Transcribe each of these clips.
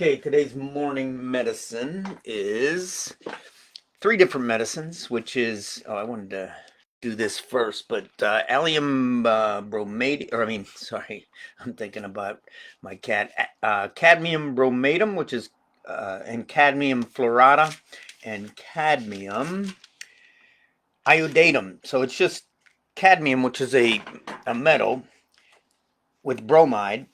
Okay, today's morning medicine is three different medicines, which is, I wanted to do this first, but allium bromate, or I mean, sorry, I'm thinking about my cat, cadmium bromatum, which is, and cadmium Flourata, and cadmium Iodatum. So it's just cadmium, which is a metal, with bromide,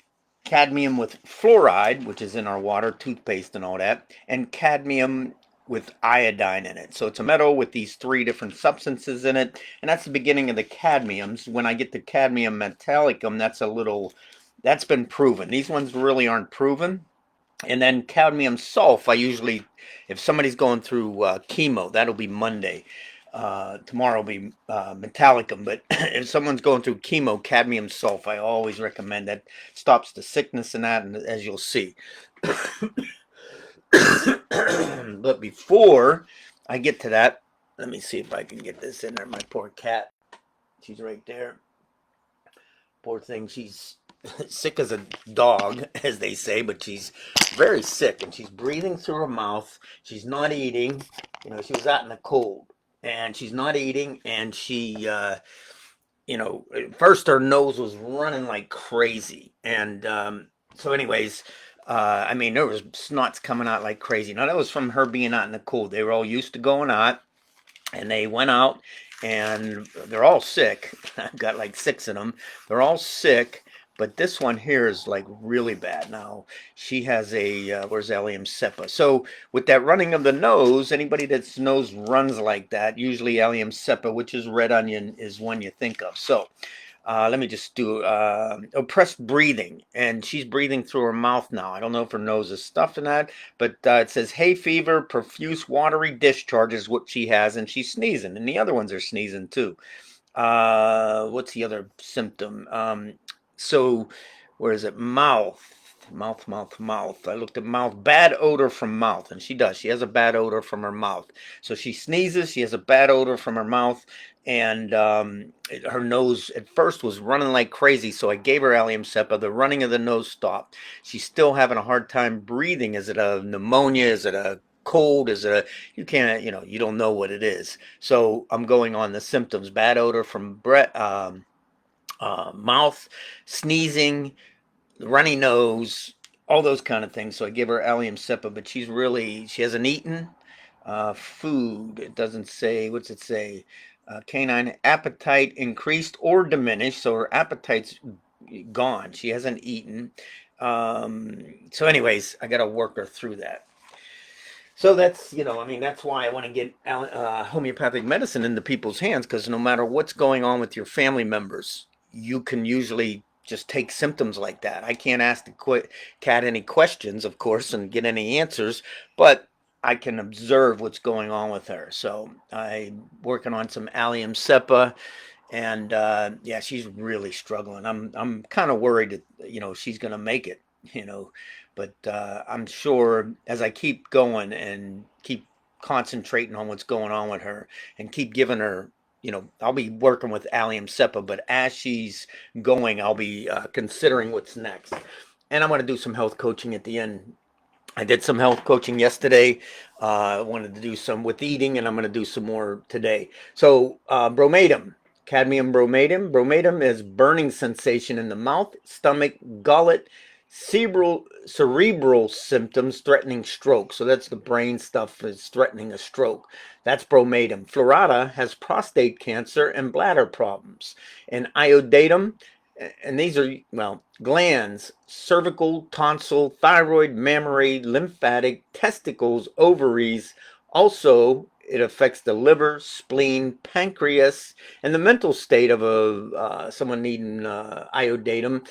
cadmium with fluoride, which is in our water, toothpaste, and all that, and cadmium with iodine in it. So it's a metal with these three different substances in it, and that's the beginning of the cadmiums. When I get the cadmium metallicum, that's been proven. These ones really aren't proven. And then cadmium sulf, I usually, if somebody's going through chemo, that'll be Monday. Tomorrow will be metallicum, but if someone's going through chemo, cadmium sulf, I always recommend that. Stops the sickness and that, and as you'll see. But before I get to that, let me see if I can get this in there. My poor cat, she's right there. Poor thing, she's sick as a dog, as they say, but she's very sick, and she's breathing through her mouth. She's not eating. She was out in the cold, and she's not eating, and she, at first her nose was running like crazy, and so anyways, I mean, there was snots coming out like crazy. Now, that was from her being out in the cold. They were all used to going out, and they went out, and they're all sick. I've got like 6 of them. They're all sick, but this one here is like really bad. Now, she has where's allium cepa? So with that running of the nose, anybody that's nose runs like that, usually allium cepa, which is red onion, is one you think of. So let me just do oppressed breathing, and she's breathing through her mouth now. I don't know if her nose is stuffed in that, but it says hay fever, profuse watery discharge is what she has, and she's sneezing, and the other ones are sneezing too. What's the other symptom? So where is it? Mouth. I looked at mouth. Bad odor from mouth, and she does. She has a bad odor from her mouth. So she sneezes. She has a bad odor from her mouth, and her nose at first was running like crazy. So I gave her allium cepa. The running of the nose stopped. She's still having a hard time breathing. Is it a pneumonia? Is it a cold? Is it you can't, you don't know what it is. So I'm going on the symptoms: bad odor from breath, mouth, sneezing, runny nose, all those kind of things. So I give her allium cepa, but she hasn't eaten food. It doesn't say, what's it say? Canine appetite increased or diminished. So her appetite's gone. She hasn't eaten. So anyways, I got to work her through that. So that's, that's why I want to get homeopathic medicine into people's hands, because no matter what's going on with your family members, you can usually just take symptoms like that. I can't ask the cat any questions, of course, and get any answers, but I can observe what's going on with her. So I'm working on some allium cepa, and yeah, she's really struggling. I'm kind of worried that she's going to make it. You know, but I'm sure as I keep going and keep concentrating on what's going on with her and keep giving her, I'll be working with allium cepa, but as she's going, I'll be considering what's next. And I'm going to do some health coaching at the end. I did some health coaching yesterday. I wanted to do some with eating, and I'm going to do some more today. So, bromatum, cadmium bromatum. Bromatum is burning sensation in the mouth, stomach, gullet, cerebral symptoms threatening stroke. So that's the brain stuff is threatening a stroke. That's bromatum. Flourata has prostate cancer and bladder problems. And iodatum, and these are, well, glands: cervical, tonsil, thyroid, mammary, lymphatic, testicles, ovaries. Also, it affects the liver, spleen, pancreas, and the mental state of someone needing iodatum.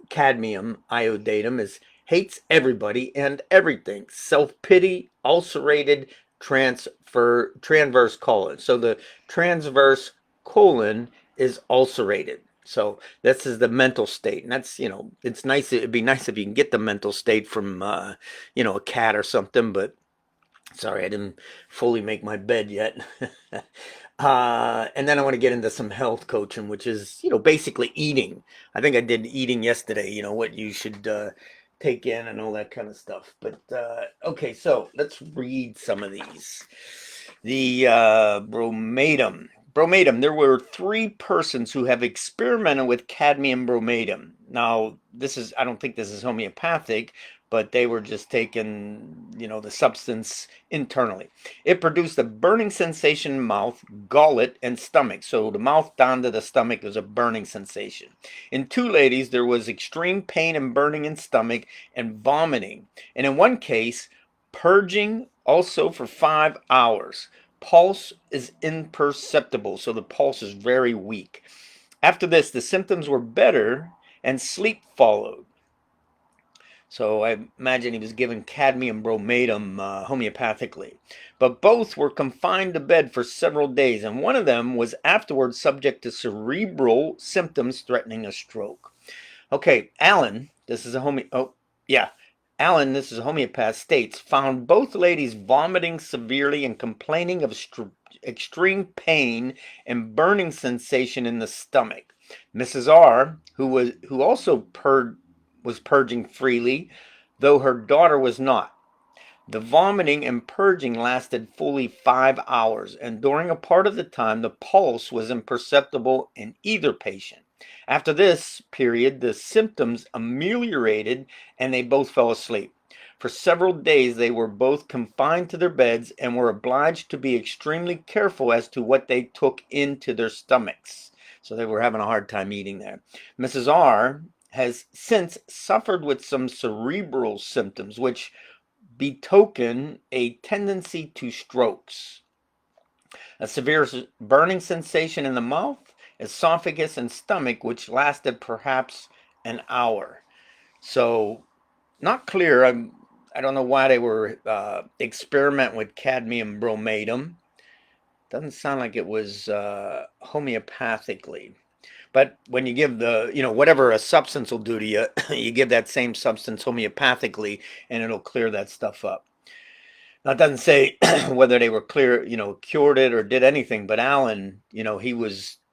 Cadmium iodatum is hates everybody and everything. Self-pity, ulcerated, transverse colon. So the transverse colon is ulcerated. So this is the mental state, and that's, it's nice. It'd be nice if you can get the mental state from, a cat or something. But sorry, I didn't fully make my bed yet. And then I want to get into some health coaching, which is, basically eating. I think I did eating yesterday. What you should take in and all that kind of stuff. But okay, so let's read some of these. The bromatum. Bromatum. There were 3 persons who have experimented with cadmium bromatum. Now, I don't think this is homeopathic, but they were just taking, the substance internally. It produced a burning sensation in mouth, gullet, and stomach. So the mouth down to the stomach was a burning sensation. In 2 ladies, there was extreme pain and burning in stomach and vomiting. And in one case, purging also for 5 hours. Pulse is imperceptible, so the pulse is very weak. After this, the symptoms were better and sleep followed. So I imagine he was given cadmium bromatum homeopathically. But both were confined to bed for several days, and one of them was afterwards subject to cerebral symptoms threatening a stroke. Okay, Alan, this is a Alan, this is a homeopath, states, found both ladies vomiting severely and complaining of extreme pain and burning sensation in the stomach. Mrs. R, who also was purging freely, though her daughter was not. The vomiting and purging lasted fully 5 hours, and during a part of the time, the pulse was imperceptible in either patient. After this period, the symptoms ameliorated and they both fell asleep. For several days, they were both confined to their beds and were obliged to be extremely careful as to what they took into their stomachs. So they were having a hard time eating there. Mrs. R has since suffered with some cerebral symptoms, which betoken a tendency to strokes. A severe burning sensation in the mouth, esophagus, and stomach, which lasted perhaps an hour. So, not clear. I don't know why they were experimenting with cadmium bromatum. Doesn't sound like it was homeopathically. But when you give whatever a substance will do to you, you give that same substance homeopathically, and it'll clear that stuff up. Now, it doesn't say whether they were cured it or did anything, but Alan,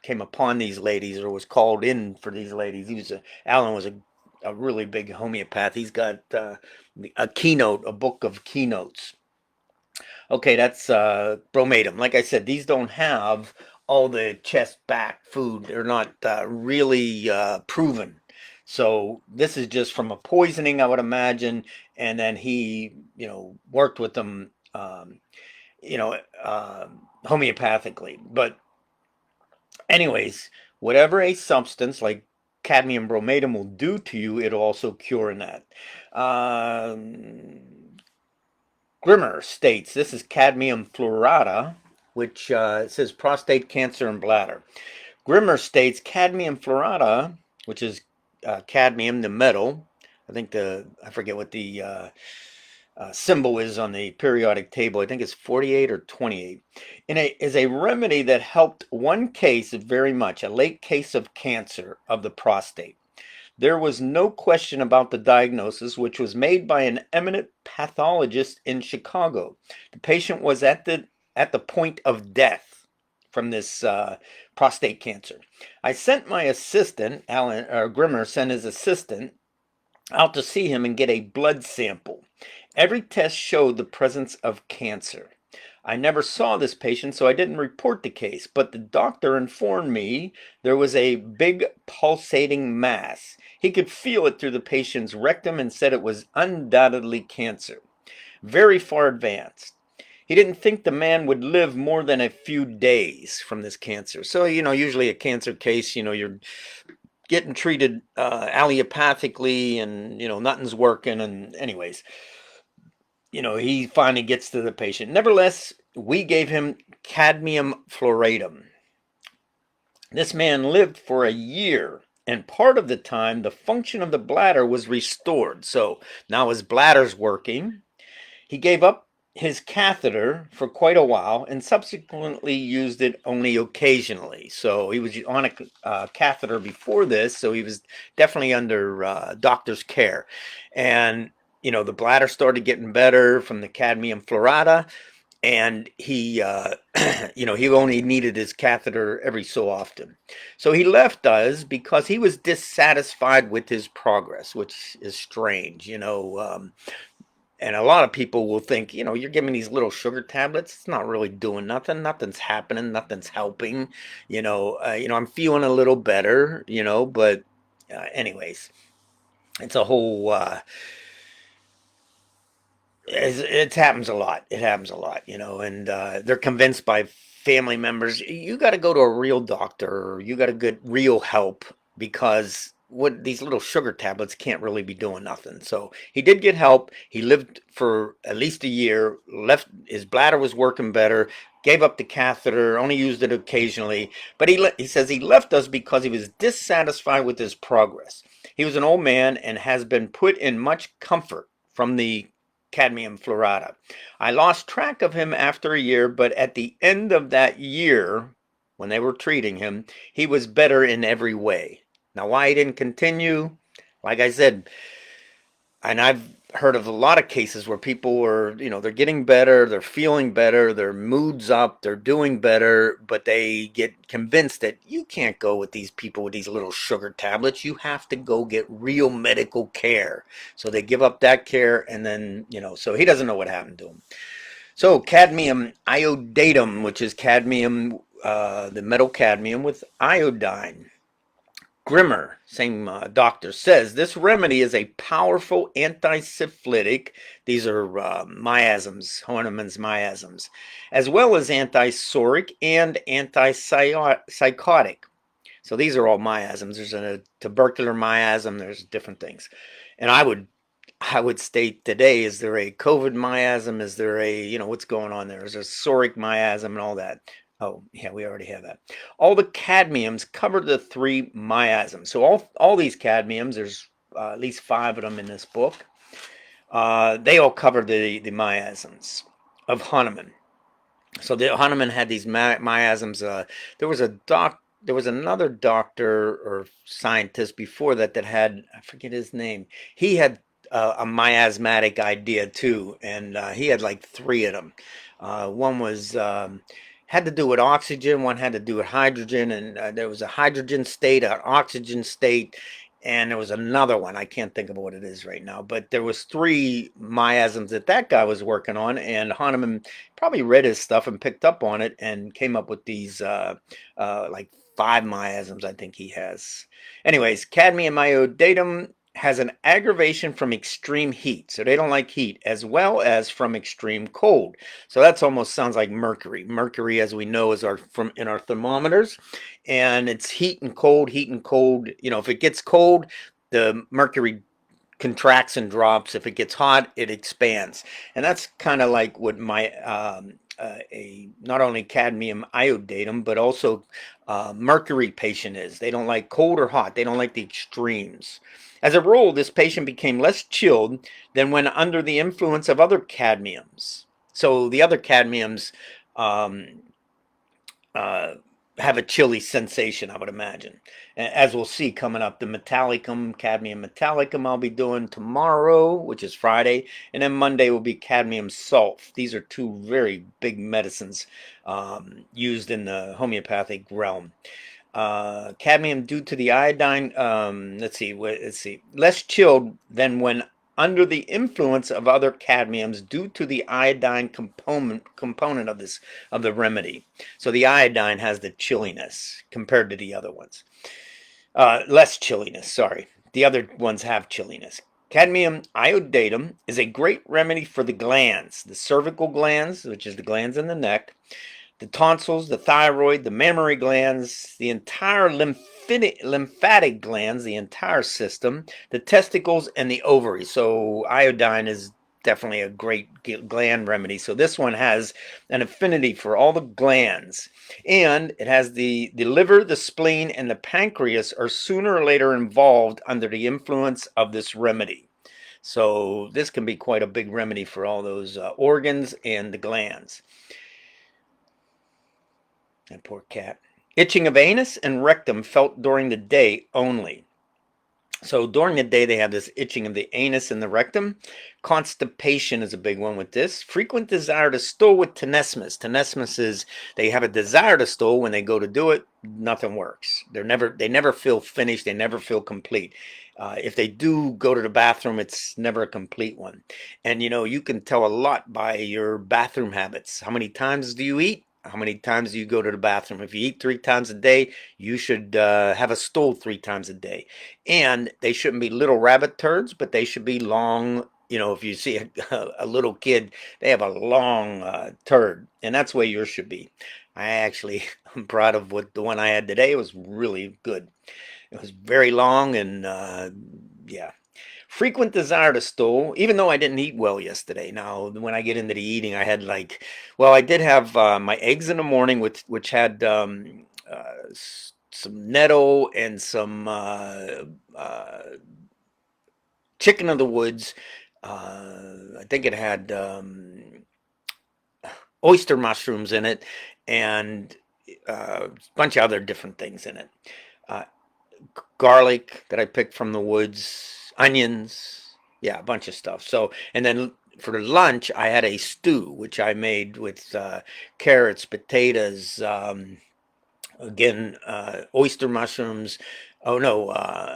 came upon these ladies or was called in for these ladies. Alan was a really big homeopath. He's got a book of keynotes. Okay, that's bromatum. Like I said, these don't have all the chest back food. They're not really proven. So this is just from a poisoning, I would imagine, and then he, worked with them, homeopathically. But anyways, whatever a substance like cadmium bromatum will do to you, it'll also cure in that. Grimmer states, this is cadmium Flourata, which says prostate cancer and bladder. Grimmer states cadmium Flourata, which is cadmium, the metal. I forget what the symbol is on the periodic table. I think it's 48 or 28. Is a remedy that helped one case very much, a late case of cancer of the prostate. There was no question about the diagnosis, which was made by an eminent pathologist in Chicago. The patient was at the point of death from this prostate cancer. I sent my assistant, Grimmer sent his assistant out to see him and get a blood sample. Every test showed the presence of cancer. I never saw this patient, so I didn't report the case, but the doctor informed me there was a big pulsating mass. He could feel it through the patient's rectum and said it was undoubtedly cancer, very far advanced. He didn't think the man would live more than a few days from this cancer. So, usually a cancer case, you're getting treated allopathically and, nothing's working. And anyways, he finally gets to the patient. Nevertheless, we gave him cadmium floratum. This man lived for a year, and part of the time, the function of the bladder was restored. So now his bladder's working. He gave up his catheter for quite a while and subsequently used it only occasionally. So he was on a catheter before this, so he was definitely under doctor's care. And the bladder started getting better from the cadmium Flourata, and he he only needed his catheter every so often. So he left us because he was dissatisfied with his progress, which is strange. And a lot of people will think, you're giving these little sugar tablets, it's not really doing nothing, nothing's happening, nothing's helping. I'm feeling a little better, but anyways, it's a whole it happens a lot. It happens a lot, and they're convinced by family members, you got to go to a real doctor, or you got to get real help, because what these little sugar tablets can't really be doing nothing. So he did get help. He lived for at least a year, left, his bladder was working better, gave up the catheter, only used it occasionally. But he says he left us because he was dissatisfied with his progress. He was an old man and has been put in much comfort from the Cadmium Flourata. I lost track of him after a year, but at the end of that year, when they were treating him, he was better in every way. Now, why he didn't continue, like I said, and I've heard of a lot of cases where people are, they're getting better, they're feeling better, their mood's up, they're doing better, but they get convinced that you can't go with these people with these little sugar tablets. You have to go get real medical care. So they give up that care, and then, so he doesn't know what happened to him. So cadmium iodatum, which is cadmium, the metal cadmium with iodine. Grimmer, same doctor, says this remedy is a powerful anti-syphilitic. These are miasms, Horniman's miasms, as well as anti-psoric and anti-psychotic. So these are all miasms. There's a tubercular miasm. There's different things, and I would state today: is there a COVID miasm? Is there what's going on there? Is there a psoric miasm and all that? Oh, yeah, we already have that. All the cadmiums cover the three miasms. So all these cadmiums, there's at least five of them in this book. They all cover the miasms of Hahnemann. So the Hahnemann had these miasms. There was a doc. There was another doctor or scientist before that had, I forget his name. He had a miasmatic idea too, and he had like three of them. One was had to do with oxygen. One had to do with hydrogen, and there was a hydrogen state, an oxygen state, and there was another one. I can't think of what it is right now, but there was three miasms that guy was working on, and Hahnemann probably read his stuff and picked up on it and came up with these like five miasms I think he has. Anyways, cadmium iodatum has an aggravation from extreme heat, so they don't like heat, as well as from extreme cold. So that's almost sounds like mercury. Mercury, as we know, is from in our thermometers, and it's heat and cold, heat and cold. If it gets cold, the mercury contracts and drops. If it gets hot, it expands, and that's kind of like what my a not only cadmium iodatum but also mercury patient is. They don't like cold or hot. They don't like the extremes. As a rule, this patient became less chilled than when under the influence of other cadmiums. So the other cadmiums um, uh, have a chilly sensation, I would imagine. As we'll see coming up, the metallicum, cadmium metallicum, I'll be doing tomorrow, which is Friday, and then Monday will be cadmium sulf. These are two very big medicines used in the homeopathic realm. Cadmium due to the iodine. Let's see. Less chilled than when under the influence of other cadmiums due to the iodine component of the remedy. So the iodine has the chilliness compared to the other ones. Less chilliness. Sorry, the other ones have chilliness. Cadmium iodatum is a great remedy for the glands, the cervical glands, which is the glands in the neck, the tonsils, the thyroid, the mammary glands, the entire lymphatic glands, the entire system, the testicles, and the ovaries. So iodine is definitely a great gland remedy. So this one has an affinity for all the glands, and it has the liver, the spleen, and the pancreas are sooner or later involved under the influence of this remedy. So this can be quite a big remedy for all those organs and the glands. That poor cat. Itching of anus and rectum felt during the day only. So during the day, they have this itching of the anus and the rectum. Constipation is a big one with this. Frequent desire to stool with tenesmus. Tenesmus is they have a desire to stool. When they go to do it, nothing works. They never feel finished. They never feel complete. If they do go to the bathroom, it's never a complete one. And you can tell a lot by your bathroom habits. How many times do you eat? How many times do you go to the bathroom? If you eat 3 times a day, you should have a stool 3 times a day. And they shouldn't be little rabbit turds, but they should be long. If you see a little kid, they have a long turd, and that's the way yours should be. I actually am proud of what the one I had today. It was really good. It was very long, and yeah. Frequent desire to stool, even though I didn't eat well yesterday. Now, when I get into the eating, I had well, I did have my eggs in the morning, which had some nettle and some chicken of the woods. I think it had oyster mushrooms in it and a bunch of other different things in it. Uh, Garlic that I picked from the woods, onions, yeah, a bunch of stuff. So, and then for lunch, I had a stew, which I made with carrots, potatoes, again, oyster mushrooms. Oh no,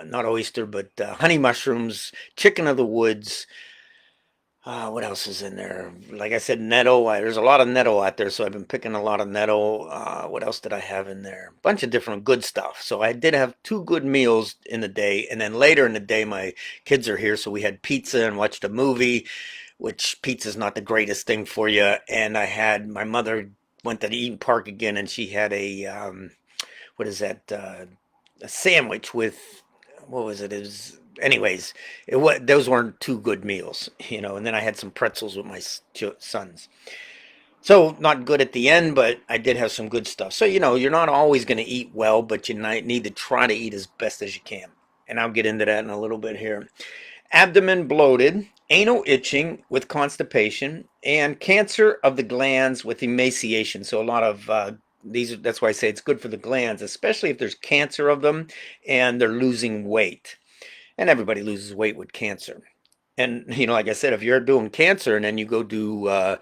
not oyster, but honey mushrooms, chicken of the woods. What else is in there? Like I said, nettle. There's a lot of nettle out there, so I've been picking a lot of nettle. What else did I have in there? Bunch of different good stuff. So I did have 2 good meals in the day, and then later in the day, my kids are here, so we had pizza and watched a movie, which pizza's not the greatest thing for you. And I had my mother went to the Eden Park again, and she had a what is that? A sandwich with what was it? It was anyways. Those weren't 2 good meals, And then I had some pretzels with my sons. So not good at the end, but I did have some good stuff. So you're not always going to eat well, but you need to try to eat as best as you can. And I'll get into that in a little bit here. Abdomen bloated, anal itching with constipation, and cancer of the glands with emaciation. So a lot of that's why I say it's good for the glands, especially if there's cancer of them and they're losing weight. And everybody loses weight with cancer. And like I said, if you're doing cancer and then you go do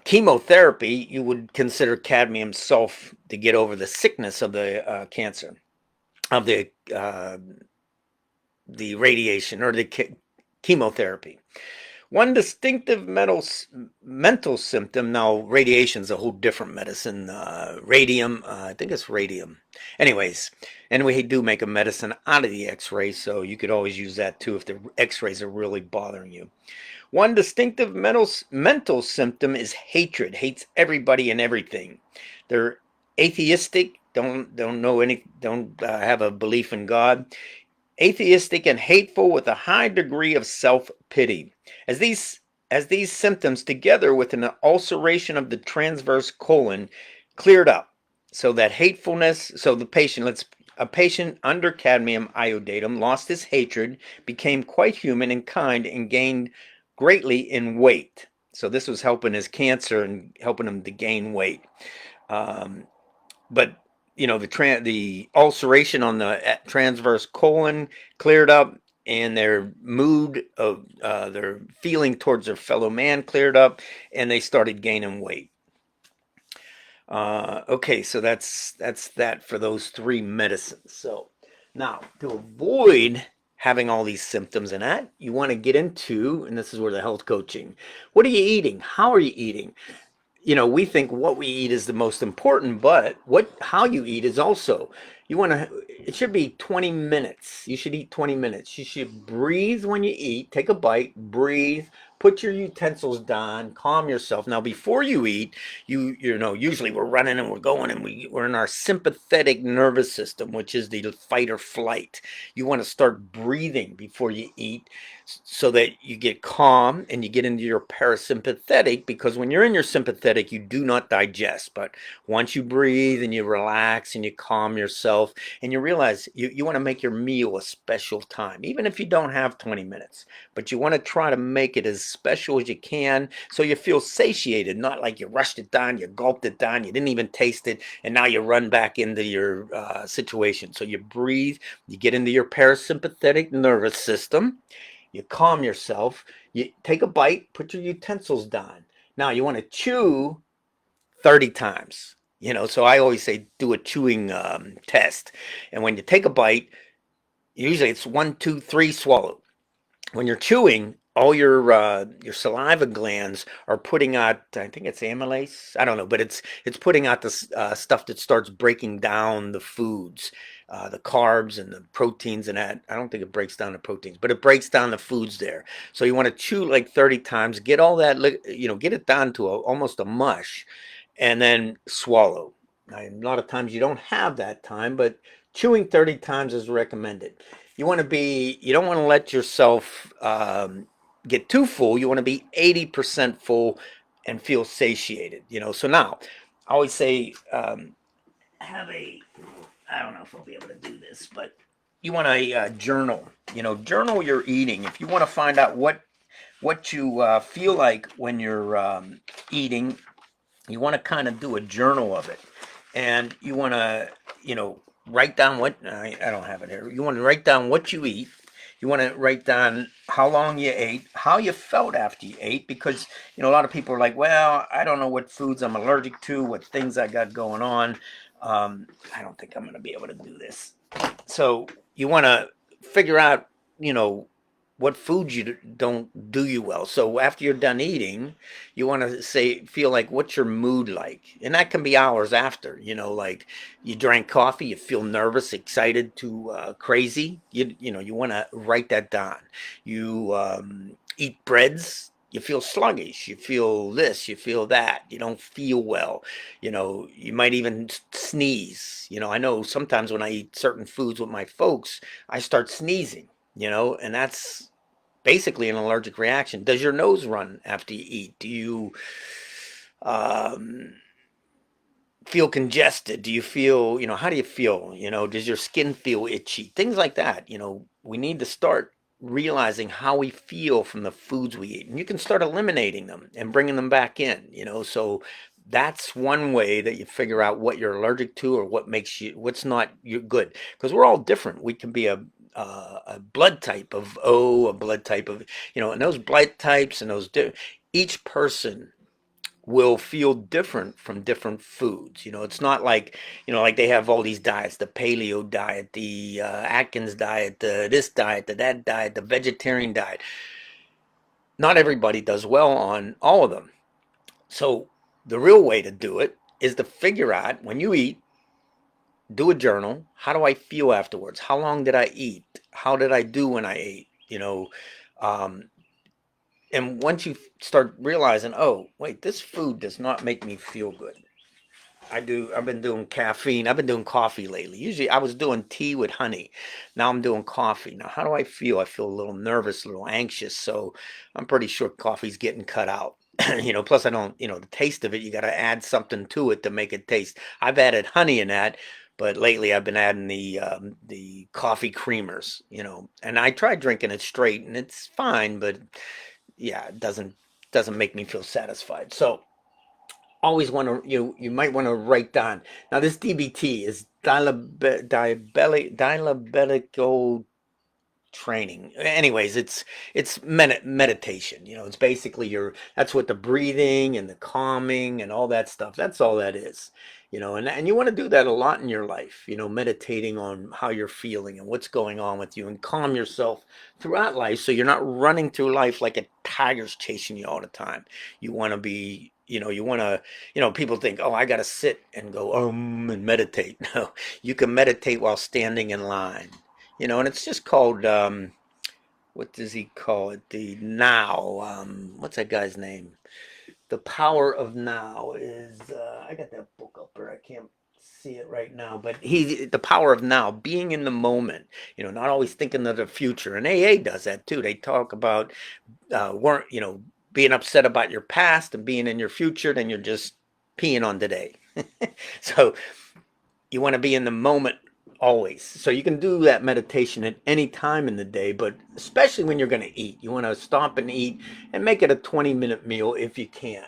chemotherapy, you would consider cadmium sulf to get over the sickness of the cancer, of the radiation or the chemotherapy. One distinctive mental symptom. Now, radiation is a whole different medicine. Radium, I think it's radium. Anyways, and we do make a medicine out of the X-ray, so you could always use that too if the X-rays are really bothering you. One distinctive mental symptom is hatred. Hates everybody and everything. They're atheistic. Don't know any. Don't have a belief in God. Atheistic and hateful with a high degree of self-pity. As these symptoms, together with an ulceration of the transverse colon, cleared up, so that hatefulness. So a patient under cadmium iodatum lost his hatred, became quite human and kind, and gained greatly in weight. So this was helping his cancer and helping him to gain weight. Um, but the ulceration on the transverse colon cleared up, and their mood of their feeling towards their fellow man cleared up, and they started gaining weight. Okay, so that's that for those 3 medicines. So now, to avoid having all these symptoms and that, you want to get into, and this is where the health coaching. What are you eating? How are you eating? We think what we eat is the most important, but how you eat is also. It should be 20 minutes. You should eat 20 minutes. You should breathe when you eat, take a bite, breathe, put your utensils down, calm yourself. Now, before you eat, usually we're running and we're going and we're in our sympathetic nervous system, which is the fight or flight. You want to start breathing before you eat so that you get calm and you get into your parasympathetic, because when you're in your sympathetic, you do not digest. But once you breathe and you relax and you calm yourself and you realize you want to make your meal a special time, even if you don't have 20 minutes, but you want to try to make it as special as you can so you feel satiated, not like you rushed it down, you gulped it down, you didn't even taste it, and now you run back into your situation. So you breathe, you get into your parasympathetic nervous system, you calm yourself, you take a bite, put your utensils down. Now you want to chew 30 times. So I always say do a chewing test. And when you take a bite, usually it's 1, 2, 3, swallow. When you're chewing, all your saliva glands are putting out, I think it's amylase, I don't know, but it's putting out the stuff that starts breaking down the foods, the carbs and the proteins and that. I don't think it breaks down the proteins, but it breaks down the foods there. So you want to chew like 30 times, get all that, get it down to almost a mush, and then swallow. Now, a lot of times you don't have that time, but chewing 30 times is recommended. You don't want to let yourself get too full. You want to be 80% full and feel satiated. So now, I always say, I don't know if I'll be able to do this, but you want to journal. Journal your eating. If you want to find out what you feel like when you're eating, you want to kind of do a journal of it, and you want to write down what I don't have it here. You want to write down what you eat. You want to write down how long you ate, how you felt after you ate, because a lot of people are like, well, I don't know what foods I'm allergic to, what things I got going on. I don't think I'm going to be able to do this. So you want to figure out, what foods you don't do you well. So after you're done eating, you want to feel like, what's your mood like? And that can be hours after, like you drank coffee, you feel nervous, excited to crazy. You want to write that down. You eat breads, you feel sluggish, you feel this, you feel that, you don't feel well, you might even sneeze. I know sometimes when I eat certain foods with my folks, I start sneezing, and that's basically an allergic reaction. Does your nose run after you eat? Do you um, feel congested? Do you feel, how do you feel? Does your skin feel itchy? Things like that. We need to start realizing how we feel from the foods we eat. And you can start eliminating them and bringing them back in, so that's one way that you figure out what you're allergic to or what's not you good. Because we're all different. We can be a blood type of O, a blood type of, and those blood types and each person will feel different from different foods. It's not like, like they have all these diets, the paleo diet, the Atkins diet, the this diet, that diet, the vegetarian diet. Not everybody does well on all of them. So the real way to do it is to figure out when you eat, do a journal. How do I feel afterwards? How long did I eat? How did I do when I ate? Um, and once you start realizing, oh, wait, this food does not make me feel good. I've been doing caffeine. I've been doing coffee lately. Usually I was doing tea with honey. Now I'm doing coffee. Now, how do I feel? I feel a little nervous, a little anxious. So I'm pretty sure coffee's getting cut out. Plus I don't, the taste of it, you got to add something to it to make it taste. I've added honey in that, but lately I've been adding the coffee creamers, and I tried drinking it straight and it's fine, but yeah, it doesn't make me feel satisfied. So always want to you might want to write down. Now this DBT is diabetical training. Anyways, it's meditation. It's basically that's what the breathing and the calming and all that stuff. That's all that is. And you want to do that a lot in your life. Meditating on how you're feeling and what's going on with you, and calm yourself throughout life so you're not running through life like a tiger's chasing you all the time. You want to be. You want to. People think, oh, I got to sit and go and meditate. No, you can meditate while standing in line. And it's just called, what does he call it? The now. What's that guy's name? The Power of Now is, I got that book up there. I can't see it right now, but the Power of Now, being in the moment, not always thinking of the future. And AA does that too. They talk about, weren't, being upset about your past and being in your future, then you're just peeing on today. So you want to be in the moment always. So you can do that meditation at any time in the day, but especially when you're going to eat. You want to stop and eat and make it a 20-minute meal if you can.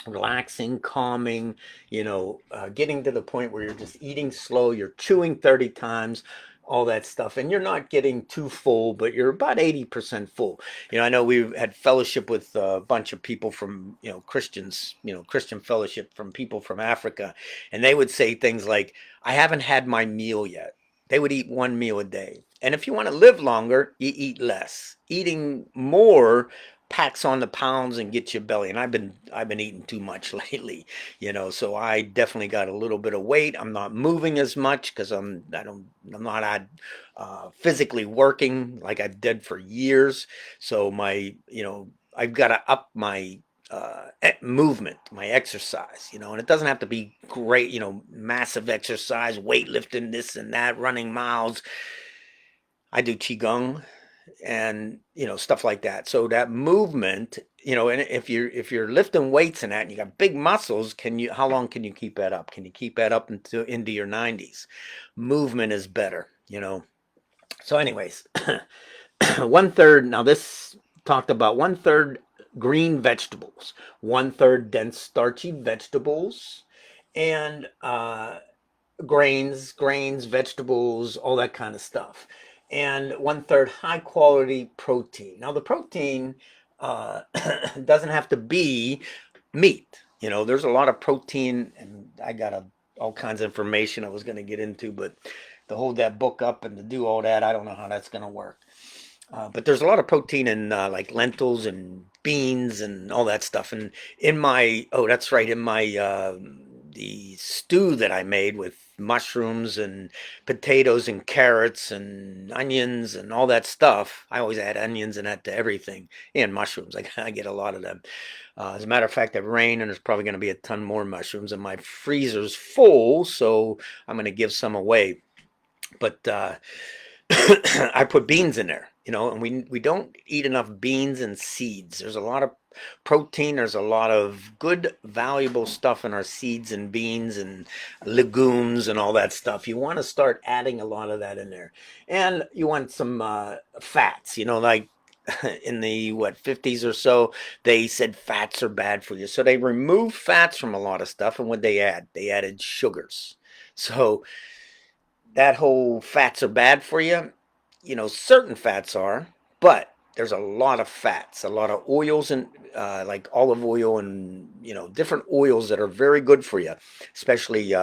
Relaxing, calming, getting to the point where you're just eating slow, you're chewing 30 times, all that stuff, and you're not getting too full, but you're about 80% full. I know we had fellowship with a bunch of people from, Christians, Christian fellowship from people from Africa, and they would say things like, I haven't had my meal yet. They would eat one meal a day. And if you want to live longer, you eat less. Eating more packs on the pounds and gets your belly. And I've been eating too much lately, so I definitely got a little bit of weight. I'm not moving as much because I'm not physically working like I did for years. So I've got to up my movement, my exercise, and it doesn't have to be great, massive exercise, weightlifting, this and that, running miles. I do qigong and stuff like that. So that movement, and if you're lifting weights and that, and you got big muscles, how long can you keep that up? Can you keep that up into your 90s? Movement is better. So, anyways, one third. Now this talked about one third green vegetables, one third dense starchy vegetables, and grains, vegetables, all that kind of stuff. And one third high quality protein. Now, the protein uh, doesn't have to be meat. There's a lot of protein, and I got all kinds of information I was going to get into, but to hold that book up and to do all that, I don't know how that's going to work. But there's a lot of protein in like lentils and beans and all that stuff. And that's right, in my the stew that I made with mushrooms and potatoes and carrots and onions and all that stuff. I always add onions and that to everything, and mushrooms. I get a lot of them. As a matter of fact, I've rained and there's probably going to be a ton more mushrooms, and my freezer's full, so I'm going to give some away. But I put beans in there, and we don't eat enough beans and seeds. There's a lot of protein. There's a lot of good, valuable stuff in our seeds and beans and legumes and all that stuff. You want to start adding a lot of that in there, and you want some fats. Like in the 50s or so, they said fats are bad for you, so they removed fats from a lot of stuff. And what they added sugars. So that whole fats are bad for you, certain fats are, but there's a lot of fats, a lot of oils, and like olive oil and different oils that are very good for you, especially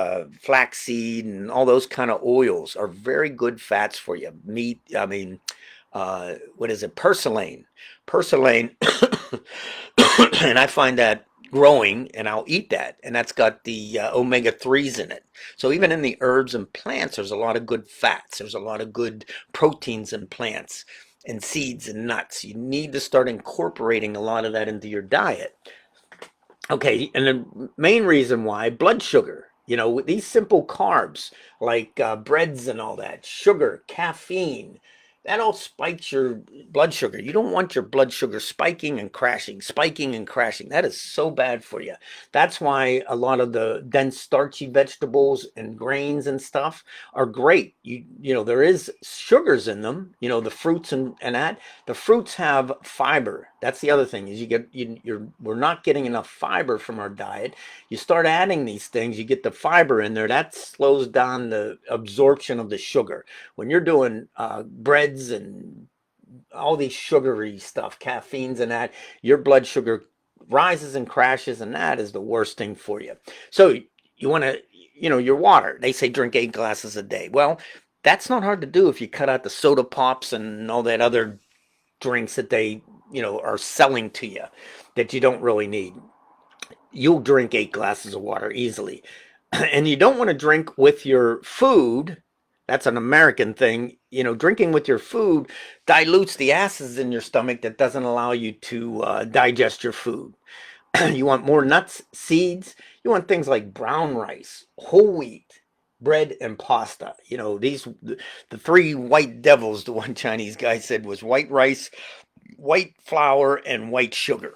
flaxseed and all those kind of oils are very good fats for you. Meat, I mean, what is it? Purslane, and I find that growing, and I'll eat that, and that's got the omega 3s in it. So even in the herbs and plants, there's a lot of good fats. There's a lot of good proteins in plants and seeds and nuts. You need to start incorporating a lot of that into your diet. Okay, and the main reason why, blood sugar. With these simple carbs like breads and all that, sugar, caffeine, that all spikes your blood sugar. You don't want your blood sugar spiking and crashing, spiking and crashing. That is so bad for you. That's why a lot of the dense starchy vegetables and grains and stuff are great. There is sugars in them, the fruits and that. The fruits have fiber. That's the other thing, is we're not getting enough fiber from our diet. You start adding these things, you get the fiber in there, that slows down the absorption of the sugar. When you're doing breads and all these sugary stuff, caffeines and that, your blood sugar rises and crashes, and that is the worst thing for you. So you want to, your water. They say drink 8 glasses a day. Well, that's not hard to do if you cut out the soda pops and all that other drinks that they, are selling to you that you don't really need. You'll drink 8 glasses of water easily. And you don't want to drink with your food. That's an American thing. Drinking with your food dilutes the acids in your stomach that doesn't allow you to digest your food. You want more nuts, seeds. You want things like brown rice, whole wheat, bread, and pasta. The three white devils, the one Chinese guy said, was white rice, white flour, and white sugar.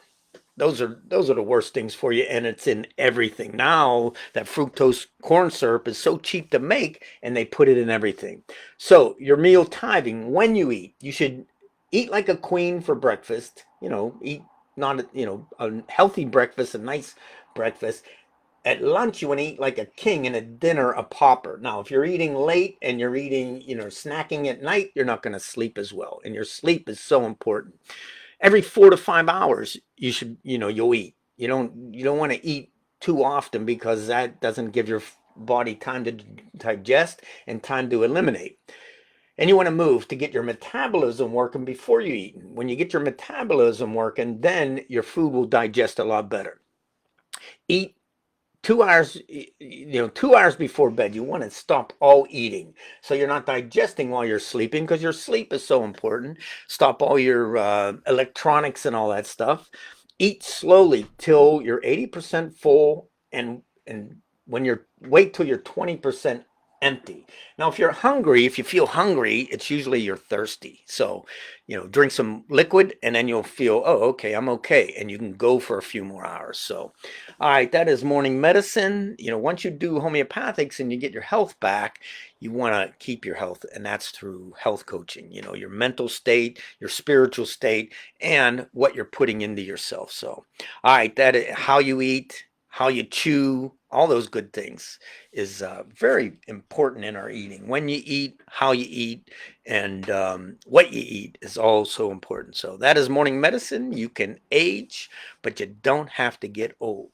those are the worst things for you, and it's in everything. Now that fructose corn syrup is so cheap to make, and they put it in everything. So your meal timing, when you eat, you should eat like a queen for breakfast. Eat not a healthy breakfast, a nice breakfast. At lunch, you want to eat like a king, and at dinner, a pauper. Now, if you're eating late and you're eating, snacking at night, you're not going to sleep as well. And your sleep is so important. Every 4 to 5 hours, you'll eat. You don't want to eat too often, because that doesn't give your body time to digest and time to eliminate. And you want to move to get your metabolism working before you eat. When you get your metabolism working, then your food will digest a lot better. Eat 2 hours, 2 hours before bed. You want to stop all eating, so you're not digesting while you're sleeping, because your sleep is so important. Stop all your electronics and all that stuff. Eat slowly till you're 80% full, and when you're wait till you're 20% empty. Now, if you feel hungry, it's usually you're thirsty. So, drink some liquid, and then you'll feel, oh, okay, I'm okay, and you can go for a few more hours. So, all right, that is morning medicine. Once you do homeopathics and you get your health back, you want to keep your health, and that's through health coaching. Your mental state, your spiritual state, and what you're putting into yourself. So, all right, that is how you eat, how you chew, all those good things is very important in our eating. When you eat, how you eat, and what you eat is also important. So that is morning medicine. You can age, but you don't have to get old.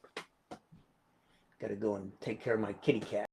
Got to go and take care of my kitty cat.